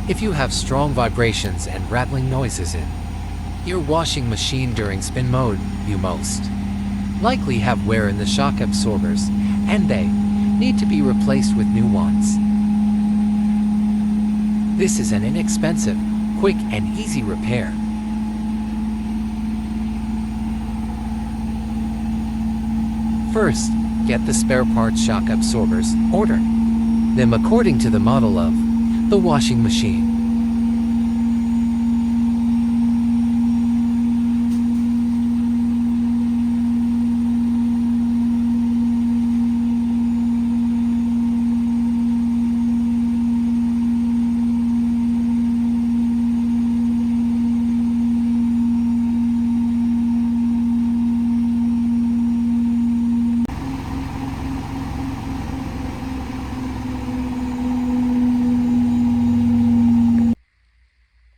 If you have strong vibrations and rattling noises in your washing machine during spin mode, you most likely have wear in the shock absorbers, and they need to be replaced with new ones. This is an inexpensive, quick and easy repair. First, get the spare parts shock absorbers, order them according to the model of the washing machine.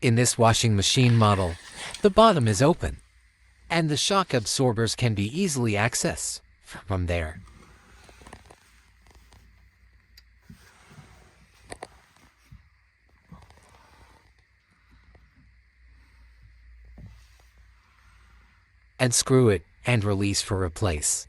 In this washing machine model, the bottom is open, and the shock absorbers can be easily accessed from there. And screw it and release for replace.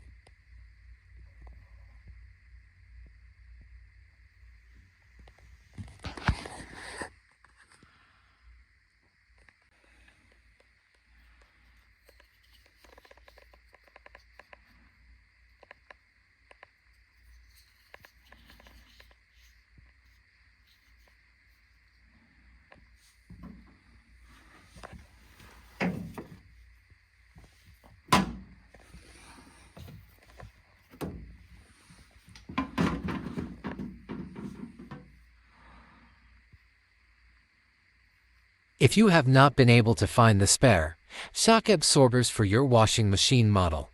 If you have not been able to find the spare shock absorbers for your washing machine model,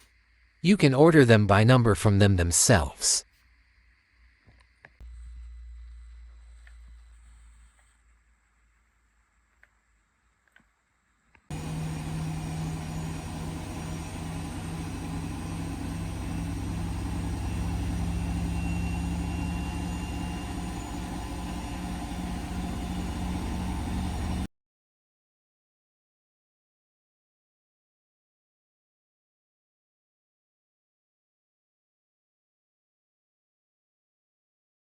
you can order them by number from them themselves.